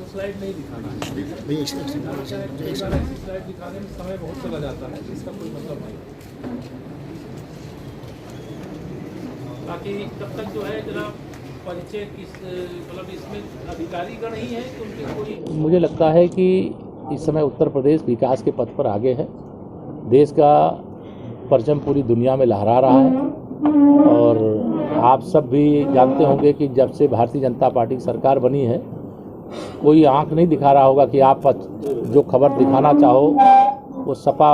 Slide नहीं दिखाना है, स्लाइड दिखाने में समय बहुत चला जाता है, इसका कोई मतलब नहीं। बाकी तब तक जो है जरा परिचय किस मतलब इसमें अधिकारीगण ही है कि उनके कोई। मुझे लगता है कि इस समय उत्तर प्रदेश विकास के पथ पर आगे है, देश का परचम पूरी दुनिया में लहरा रहा है। और आप सब भी जानते होंगे कि जब से भारतीय जनता पार्टी की सरकार बनी है, कोई आंख नहीं दिखा रहा होगा कि आप जो खबर दिखाना चाहो वो सपा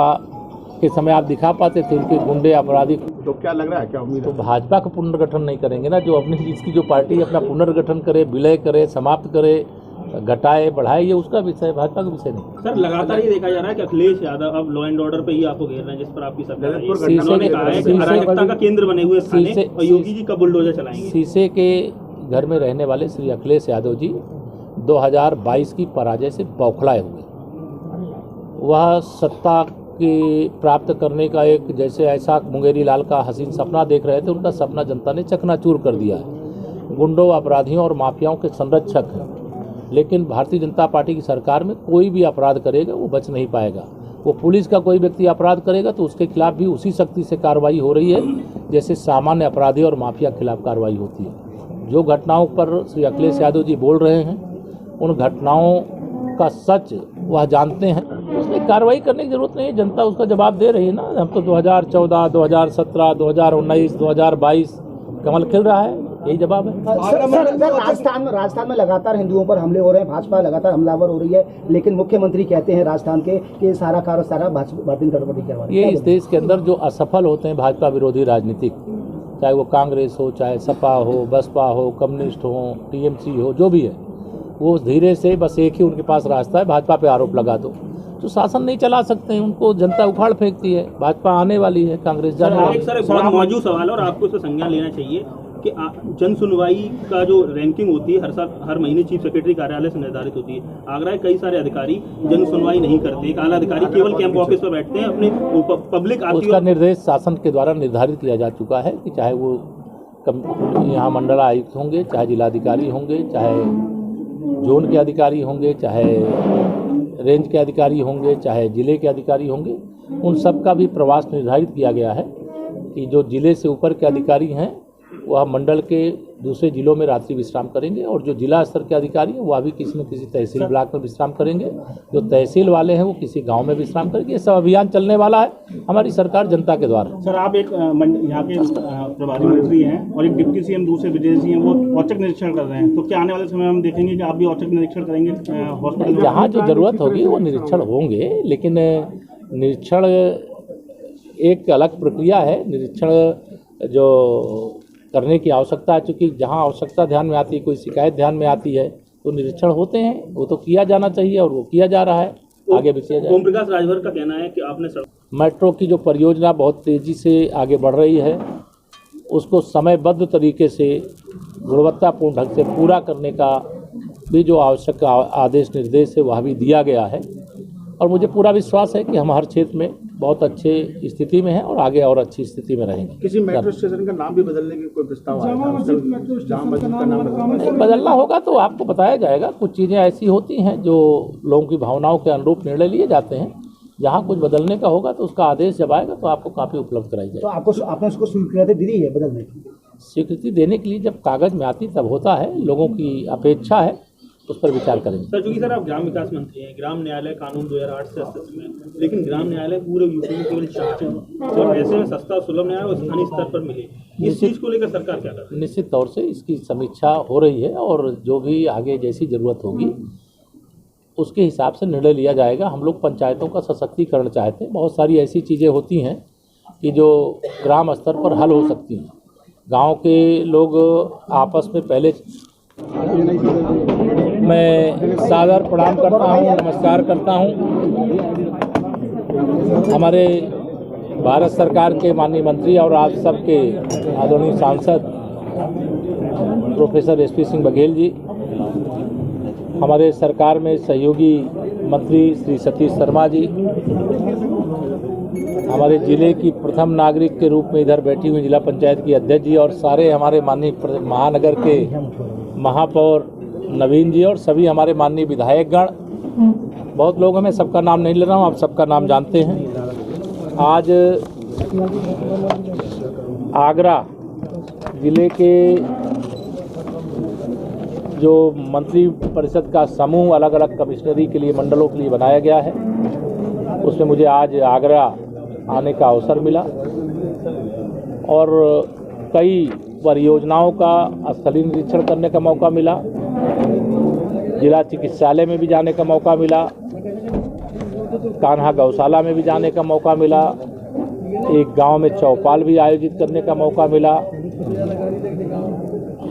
के समय आप दिखा पाते थे, उनके गुंडे अपराधी। तो क्या लग रहा है, क्या उम्मीद है? तो भाजपा का पुनर्गठन नहीं करेंगे ना, जो अपनी इसकी जो पार्टी अपना पुनर्गठन करे, विलय करे, समाप्त करे, घटाए बढ़ाए, ये उसका विषय है, भाजपा का विषय नहीं। सर लगातार ये देखा जा रहा है कि अखिलेश यादव अब लॉ एंड ऑर्डर पे ही आपको घेर रहे हैं, जिस पर आपकी सरकार है। उन्होंने कहा है कि अराजकता का केंद्र बने हुए थाने और योगी जी का बुलडोजर चलाएंगे। शीशे के घर में रहने वाले श्री अखिलेश यादव जी 2022 की पराजय से बौखलाए हुए, वह सत्ता की प्राप्त करने का एक जैसे ऐसा मुंगेरी लाल का हसीन सपना देख रहे थे, उनका सपना जनता ने चकनाचूर कर दिया है। गुंडों, अपराधियों और माफियाओं के संरक्षक हैं, लेकिन भारतीय जनता पार्टी की सरकार में कोई भी अपराध करेगा वो बच नहीं पाएगा। वो पुलिस का कोई व्यक्ति अपराध करेगा तो उसके खिलाफ भी उसी सख्ती से कार्रवाई हो रही है जैसे सामान्य अपराधी और माफिया के खिलाफ कार्रवाई होती है। जो घटनाओं पर श्री अखिलेश यादव जी बोल रहे हैं, उन घटनाओं का सच वह जानते हैं, उसमें कार्रवाई करने की जरूरत नहीं है। जनता उसका जवाब दे रही है ना। हम तो 2014, 2017, 2019, 2022 कमल खिल रहा है, यही जवाब है। राजस्थान में लगातार हिंदुओं पर हमले हो रहे हैं, भाजपा लगातार हमलावर हो रही है, लेकिन मुख्यमंत्री कहते हैं राजस्थान के कि सारा भारतीय जनता पार्टी करवा रही है। ये इस देश के अंदर जो असफल होते हैं भाजपा विरोधी राजनीतिक, चाहे वो कांग्रेस हो, चाहे सपा हो, बसपा हो, कम्युनिस्ट हो, टीएमसी हो, जो भी है, वो धीरे से बस एक ही उनके पास रास्ता है, भाजपा पे आरोप लगा दो। तो शासन नहीं चला सकते हैं, उनको जनता उखाड़ फेंकती है। भाजपा आने वाली है, कांग्रेस जाने वाली है। एक बहुत मौजूद सवाल है और आपको इसका संज्ञान लेना चाहिए कि जन सुनवाई का जो रैंकिंग होती है हर साल हर महीने चीफ सेक्रेटरी कार्यालय से निर्धारित होती है। आगरा के कई सारे अधिकारी जन सुनवाई नहीं करते, एक आला अधिकारी केवल कैंप ऑफिस पर बैठते हैं, अपने पब्लिक आती है। उसका निर्देश शासन के द्वारा निर्धारित किया जा चुका है कि चाहे वो यहाँ मंडल आयुक्त होंगे, चाहे जिलाधिकारी होंगे, चाहे जोन के अधिकारी होंगे, चाहे रेंज के अधिकारी होंगे, चाहे जिले के अधिकारी होंगे, उन सब का भी प्रवास निर्धारित किया गया है कि जो जिले से ऊपर के अधिकारी हैं वह मंडल के दूसरे जिलों में रात्रि विश्राम करेंगे, और जो जिला स्तर के अधिकारी हैं वह भी किसी न किसी तहसील ब्लॉक में विश्राम करेंगे, जो तहसील वाले हैं वो किसी गांव में विश्राम करेंगे। ये सब अभियान चलने वाला है, हमारी सरकार जनता के द्वारा। सर आप एक यहाँ के प्रभारी मंत्री हैं और एक डिप्टी सीएम दूसरे विदेशी हैं, वो औचक निरीक्षण कर रहे हैं, तो क्या आने वाले समय हम देखेंगे कि आप भी औचक निरीक्षण करेंगे हॉस्पिटल? जहाँ जो जरूरत होगी वो निरीक्षण होंगे, लेकिन निरीक्षण एक अलग प्रक्रिया है। निरीक्षण जो करने की आवश्यकता है, चूँकि जहाँ आवश्यकता ध्यान में आती है, कोई शिकायत ध्यान में आती है तो निरीक्षण होते हैं, वो तो किया जाना चाहिए और वो किया जा रहा है, आगे भी किया जाए। ओम प्रकाश राजभर का कहना है कि आपने मेट्रो की जो परियोजना बहुत तेज़ी से आगे बढ़ रही है, उसको समयबद्ध तरीके से गुणवत्तापूर्ण ढंग से पूरा करने का भी जो आवश्यक आदेश निर्देश है वह भी दिया गया है, और मुझे पूरा विश्वास है कि हम हर क्षेत्र में बहुत अच्छे स्थिति में हैं और आगे और अच्छी स्थिति में रहेंगे। किसी मेट्रो स्टेशन का नाम भी बदलने की कोई प्रस्ताव आया है? बदलना होगा तो आपको बताया जाएगा। कुछ चीज़ें ऐसी होती हैं जो लोगों की भावनाओं के अनुरूप निर्णय लिए जाते हैं। जहाँ कुछ बदलने का होगा तो उसका आदेश जब आएगा तो आपको काफ़ी उपलब्ध कराई जाएगी। तो आपने उसको स्वीकृति दी है बदलने की? स्वीकृति देने के लिए जब कागज़ में आती तब होता है, लोगों की अपेक्षा है, उस पर विचार करेंगे। सर चूँकि सर आप ग्राम विकास मंत्री हैं, ग्राम न्यायालय कानून 2008 से अस्तित्व में, लेकिन ग्राम न्यायालय पूरे यूपी में केवल 4 और ऐसे में सस्ता सुलभ न्याय और स्थानीय स्तर पर मिले, इस चीज़ को लेकर सरकार क्या कर रही है? निश्चित तौर से इसकी समीक्षा हो रही है और जो भी आगे जैसी ज़रूरत होगी उसके हिसाब से निर्णय लिया जाएगा। हम लोग पंचायतों का सशक्तिकरण चाहते हैं। बहुत सारी ऐसी चीज़ें होती हैं कि जो ग्राम स्तर पर हल हो सकती हैं। गाँव के लोग आपस में पहले मैं सादर प्रणाम करता हूँ, नमस्कार करता हूँ। हमारे भारत सरकार के माननीय मंत्री और आप सबके आदरणीय सांसद प्रोफेसर SP सिंह बघेल जी, हमारे सरकार में सहयोगी मंत्री श्री सतीश शर्मा जी, हमारे ज़िले की प्रथम नागरिक के रूप में इधर बैठी हुई जिला पंचायत की अध्यक्ष जी और सारे हमारे माननीय महानगर के महापौर नवीन जी और सभी हमारे माननीय विधायकगण, बहुत लोग हैं, मैं सबका नाम नहीं ले रहा हूँ, आप सबका नाम जानते हैं। आज आगरा ज़िले के जो मंत्री परिषद का समूह अलग अलग कमिश्नरी के लिए, मंडलों के लिए बनाया गया है, उसमें मुझे आज आगरा आने का अवसर मिला और कई परियोजनाओं का स्थलीय निरीक्षण करने का मौका मिला। जिला चिकित्सालय में भी जाने का मौका मिला, कान्हा गौशाला में भी जाने का मौका मिला, एक गांव में चौपाल भी आयोजित करने का मौका मिला,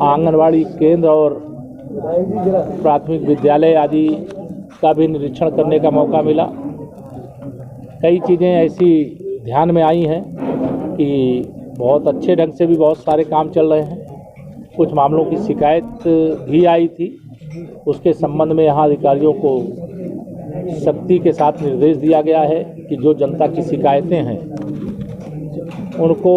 आंगनवाड़ी केंद्र और प्राथमिक विद्यालय आदि का भी निरीक्षण करने का मौका मिला। कई चीज़ें ऐसी ध्यान में आई हैं कि बहुत अच्छे ढंग से भी बहुत सारे काम चल रहे हैं। कुछ मामलों की शिकायत भी आई थी, उसके संबंध में यहाँ अधिकारियों को सख्ती के साथ निर्देश दिया गया है कि जो जनता की शिकायतें हैं उनको